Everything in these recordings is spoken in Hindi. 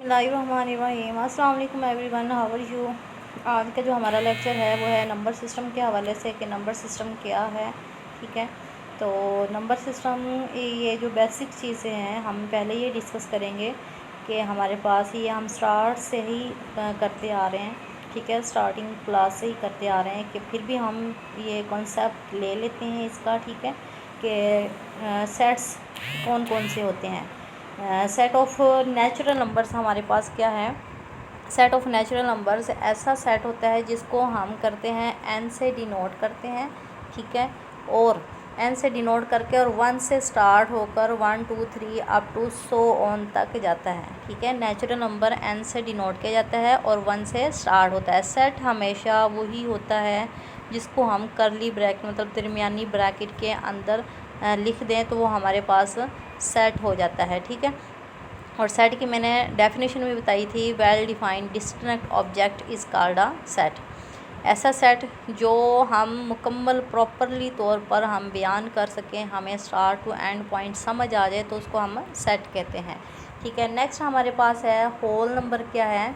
बिस्मिल्लाहिर्रहमानिर्रहीम। अस्सलाम वालेकुम एवरीवन, हाउ आर यू। आज का जो हमारा लेक्चर है वो है नंबर सिस्टम के हवाले से कि नंबर सिस्टम क्या है। ठीक है, तो नंबर सिस्टम ये जो बेसिक चीज़ें हैं हम पहले ये डिस्कस करेंगे कि हमारे पास ये हम स्टार्ट से ही करते आ रहे हैं। ठीक है, स्टार्टिंग क्लास से ही करते आ रहे हैं कि फिर भी हम ये कॉन्सेप्ट ले लेते हैं इसका। ठीक है, कि सेट्स कौन कौन से होते हैं। सेट ऑफ नेचुरल नंबर्स हमारे पास क्या है। सेट ऑफ नेचुरल नंबर्स ऐसा सेट होता है जिसको हम करते हैं एन से डिनोट करते हैं। ठीक है, और एन से डिनोट करके और 1 से स्टार्ट होकर 1 2 3 अप टू सो ऑन तक जाता है। ठीक है, नेचुरल नंबर एन से डिनोट किया जाता है और 1 से स्टार्ट होता है। सेट हमेशा वही होता है जिसको हम करली ब्रैकेट मतलब दरमियानी ब्रैकेट के अंदर लिख दें तो वो हमारे पास सेट हो जाता है। ठीक है, और सेट की मैंने डेफिनेशन भी बताई थी। Well defined distinct object is called a set. ऐसा सेट जो हम मुकम्मल प्रॉपरली तौर पर हम बयान कर सकें, हमें स्टार्ट टू एंड पॉइंट समझ आ जाए तो उसको हम सेट कहते हैं। ठीक है, नेक्स्ट हमारे पास है होल नंबर। क्या है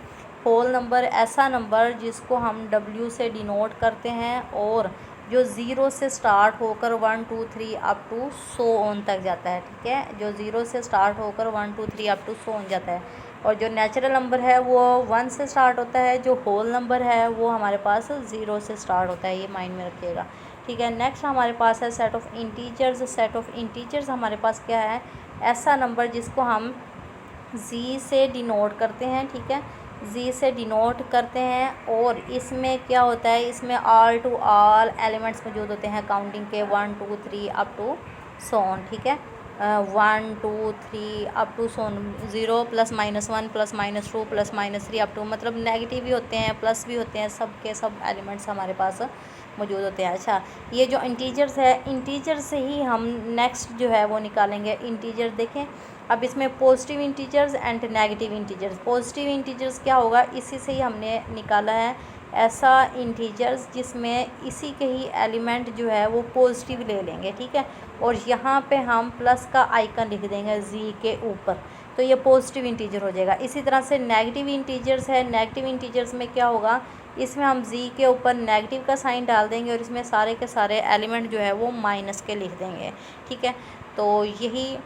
होल नंबर? ऐसा नंबर जिसको हम W से डिनोट करते हैं और जो ज़ीरो से स्टार्ट होकर 1 2 3 अप टू सो ऑन तक जाता है। ठीक है, जो ज़ीरो से स्टार्ट होकर 1 2 3 अप टू सो ऑन जाता है। और जो नेचुरल नंबर है वो 1 से स्टार्ट होता है। जो होल नंबर है वो हमारे पास 0 से स्टार्ट होता है, ये माइंड में रखिएगा। ठीक है, नेक्स्ट हमारे पास है set of integers. Set of integers हमारे पास क्या है? ऐसा नंबर जिसको हम जी से डिनोट करते हैं। ठीक है, जी से डिनोट करते हैं और इसमें क्या होता है, इसमें ऑल टू ऑल एलिमेंट्स मौजूद होते हैं काउंटिंग के 1 2 3 अप टू सो ऑन। ठीक है, 1 2 3 up to so on, 0 +- 1 +- 2 +- 3 up to, मतलब नेगेटिव भी होते हैं प्लस भी होते हैं, सब के सब एलिमेंट्स हमारे पास मौजूद होते हैं। अच्छा, ये जो इंटीजर्स है, इंटीजर से ही हम नेक्स्ट जो है वो निकालेंगे। इंटीजर देखें, अब इसमें positive integers and negative integers. Positive integers क्या होगा, इसी से ही हमने निकाला है। ऐसा इंटीजर्स जिसमें इसी के ही एलिमेंट जो है वो पॉजिटिव ले लेंगे। ठीक है, और यहाँ पे हम प्लस का आइकन लिख देंगे जी के ऊपर, तो ये पॉजिटिव इंटीजर हो जाएगा। इसी तरह से नेगेटिव इंटीजर्स है। नेगेटिव इंटीजर्स में क्या होगा, इसमें हम जी के ऊपर नेगेटिव का साइन डाल देंगे और इसमें सारे के सारे एलिमेंट जो है वो माइनस के लिख देंगे। ठीक है, तो यही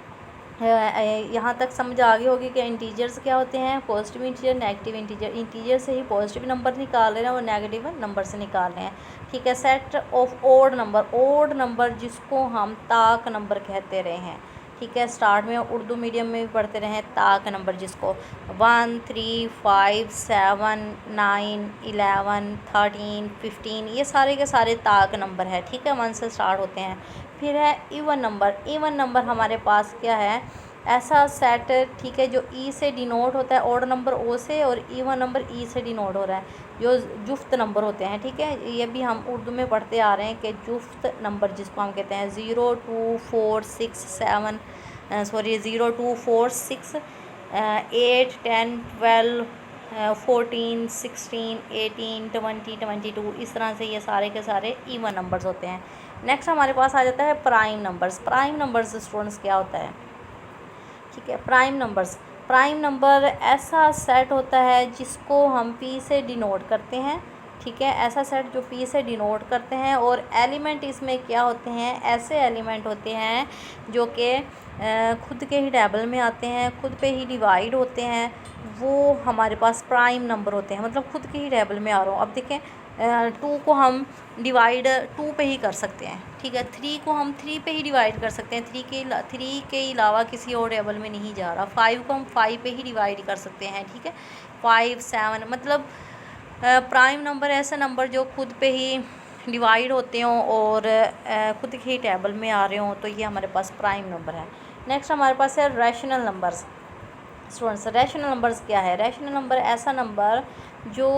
यहाँ तक समझ आ गई होगी कि इंटीजर्स क्या होते हैं, positive integer, negative integer. Integer से ही पॉजिटिव नंबर निकाल रहे हैं और नेगेटिव नंबर से निकाल रहे हैं। ठीक है, set of odd number. Odd number जिसको हम ताक नंबर कहते रहे हैं। ठीक है, स्टार्ट में उर्दू मीडियम में भी पढ़ते रहे हैं ताक नंबर, जिसको 1 3 5 7 9 11 13 15 ये सारे के सारे ताक नंबर है। ठीक है, 1 से स्टार्ट होते हैं। फिर है इवन नंबर। इवन नंबर हमारे पास क्या है, ऐसा सेट, ठीक है, जो ई से डिनोट होता है, ऑड नंबर ओ से और इवन नंबर ई से डिनोट हो रहा है, जो जुफ्त नंबर होते हैं। ठीक है, ये भी हम उर्दू में पढ़ते आ रहे हैं कि जुफ्त नंबर जिसको हम कहते हैं 0 2 4 6 7 सॉरी 0 2 4 6 8 10 12 14 16 18 20 22, इस तरह से ये सारे के सारे इवन नंबर्स होते हैं। नेक्स्ट हमारे पास आ जाता है prime numbers. Prime numbers students क्या होता है? ठीक है, प्राइम नंबर्स, प्राइम नंबर ऐसा सेट होता है जिसको हम पी से डिनोट करते हैं। ठीक है, ऐसा सेट जो पी से डिनोट करते हैं और एलिमेंट इसमें क्या होते हैं, ऐसे एलिमेंट होते हैं जो कि खुद के ही टेबल में आते हैं, खुद पे ही डिवाइड होते हैं, वो हमारे पास प्राइम नंबर होते हैं। मतलब खुद के ही टेबल में आ रहा हूँ। अब देखें, 2 को हम डिवाइड 2 पे ही कर सकते हैं। ठीक है, 3 को हम 3 पे ही डिवाइड कर सकते हैं, 3 के अलावा किसी और टेबल में नहीं जा रहा। 5 को हम 5 पे ही डिवाइड कर सकते हैं। ठीक है, 5 7, मतलब प्राइम नंबर ऐसा नंबर जो खुद पे ही डिवाइड होते हों और खुद के ही टेबल में आ रहे हों, तो ये हमारे पास प्राइम नंबर है। नेक्स्ट हमारे पास है rational numbers. Students, rational numbers क्या है? रैशनल नंबर ऐसा नंबर जो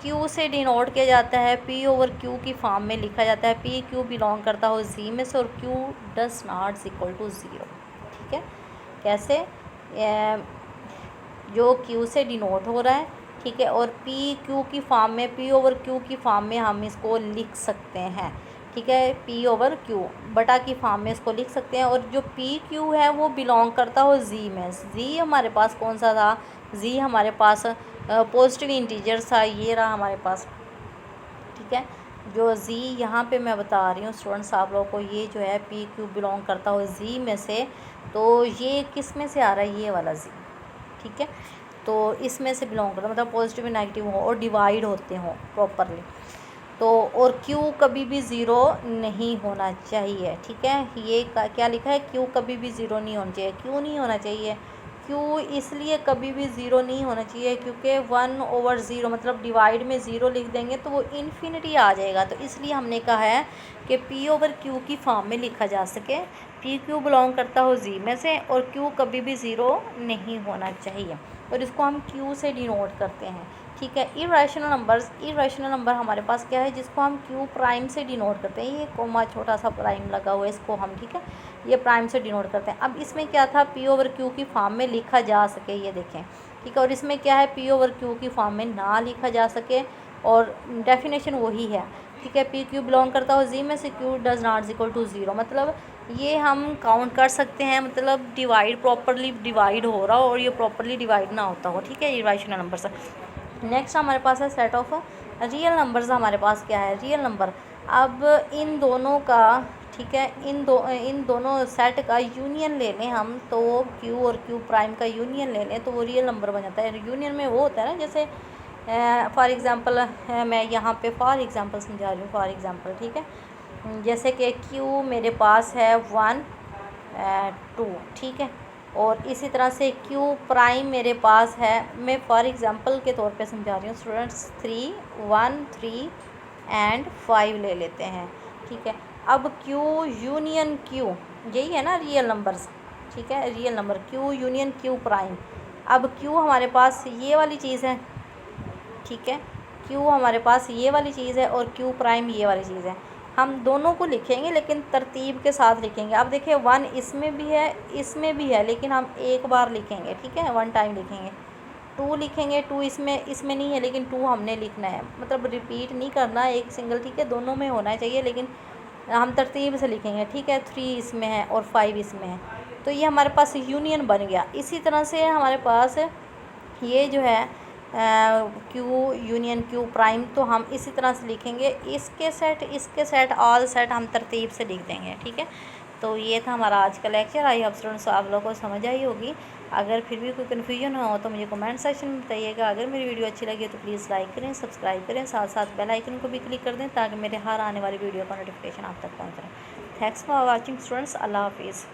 Q से डिनोट किया जाता है, P ओवर Q की फॉर्म में लिखा जाता है। P Q बिलोंग करता हो Z में से और Q does not equal to 0। ठीक है, कैसे? जो Q से डिनोट हो रहा है, ठीक है, और P Q की फॉर्म में, P ओवर Q की फॉर्म में हम इसको लिख सकते हैं। ठीक है, P ओवर Q बटा की फॉर्म में इसको लिख सकते हैं। और जो P Q है वो बिलोंग करता हो Z में। Z हमारे पास कौन सा था? जी हमारे पास पॉजिटिव इंटीजर था, ये रहा हमारे पास, ठीक है। जो जी यहाँ पे मैं बता रही हूँ स्टूडेंट्स आप लोगों को, ये जो है पी क्यू बिलोंग करता हो जी में से, तो ये किस में से आ रहा है, ये वाला जी, ठीक है। तो इसमें से बिलोंग करता मतलब पॉजिटिव नेगेटिव हो और डिवाइड होते हों प्रॉपरली। तो और क्यू कभी भी ज़ीरो नहीं होना चाहिए, ठीक है। ये क्या लिखा है, क्यू कभी भी ज़ीरो नहीं होना चाहिए। क्यों नहीं होना चाहिए, क्यू इसलिए कभी भी ज़ीरो नहीं होना चाहिए क्योंकि 1/0 मतलब डिवाइड में ज़ीरो लिख देंगे तो वो इन्फिनिटी आ जाएगा। तो इसलिए हमने कहा है कि P/Q की फॉर्म में लिखा जा सके, PQ बिलोंग करता हो जी में से और Q कभी भी ज़ीरो नहीं होना चाहिए, और इसको हम Q से डिनोट करते हैं, ठीक है। इरेशनल नंबर हमारे पास क्या है, जिसको हम Q प्राइम से डिनोट करते हैं, ये कोमा छोटा सा प्राइम लगा हुआ है, इसको हम, ठीक है, ये प्राइम से डिनोट करते हैं। अब इसमें क्या था, P/Q की फॉर्म में लिखा जा सके, ये देखें, ठीक है। और इसमें क्या है, P/Q की फॉर्म में ना लिखा जा सके, और डेफिनेशन वही है, ठीक है। PQ बिलोंग करता हो जी में से, Q does not equal to zero, मतलब ये हम काउंट कर सकते हैं, मतलब डिवाइड प्रॉपरली डिवाइड हो रहा हो और ये प्रॉपरली डिवाइड ना होता हो, ठीक है, इरेशनल नंबर से। नेक्स्ट हमारे पास है सेट ऑफ रियल नंबर्स। हमारे पास क्या है, रियल नंबर। अब इन दोनों का, ठीक है, इन दोनों सेट का यूनियन ले लें हम, तो Q और Q प्राइम का यूनियन ले लें तो वो रियल नंबर बन जाता है। यूनियन में वो होता है ना, जैसे फॉर एग्ज़ाम्पल मैं यहाँ पे फॉर एग्ज़ाम्पल समझा रही हूँ, फॉर एग्ज़ाम्पल, ठीक है। जैसे कि Q मेरे पास है 1 2, ठीक है, और इसी तरह से Q प्राइम मेरे पास है, मैं फॉर एग्ज़ाम्पल के तौर पे समझा रही हूँ स्टूडेंट्स, 3 1 3 एंड 5 ले लेते हैं, ठीक है। अब Q यूनियन Q, यही है ना रियल नंबर्स, ठीक है, real number Q union Q prime. अब Q हमारे पास ये वाली चीज़ है, ठीक है, Q हमारे पास ये वाली चीज़ है और Q प्राइम ये वाली चीज़ है। हम दोनों को लिखेंगे लेकिन तरतीब के साथ लिखेंगे। अब देखिए 1 इसमें भी है, इसमें भी है, लेकिन हम एक बार लिखेंगे, ठीक है, 1 टाइम लिखेंगे। 2 लिखेंगे, 2 इसमें नहीं है, लेकिन 2 हमने लिखना है, मतलब रिपीट नहीं करना एक सिंगल, ठीक है, दोनों में होना चाहिए, लेकिन हम तरतीब से लिखेंगे, ठीक है। 3 इसमें है और 5 इसमें है, तो ये हमारे पास यूनियन बन गया। इसी तरह से हमारे पास ये जो है Q यूनियन Q प्राइम, तो हम इसी तरह से लिखेंगे, इसके सेट ऑल सेट हम तरतीब से लिख देंगे, ठीक है। तो ये था हमारा आज का लेक्चर। आई होप स्टूडेंट्स आप लोगों को समझ आई होगी। अगर फिर भी कोई कन्फ्यूजन हो तो मुझे कमेंट सेक्शन में बताइएगा। अगर मेरी वीडियो अच्छी लगी तो प्लीज़ लाइक करें, सब्सक्राइब करें, साथ साथ बेल आइकन को भी क्लिक कर दें ताकि मेरे हर आने वाली वीडियो का नोटिफिकेशन आप तक पहुँच रहे। थैंक्स फॉर वॉचिंग स्टूडेंट्स, अल्लाह हाफिज़।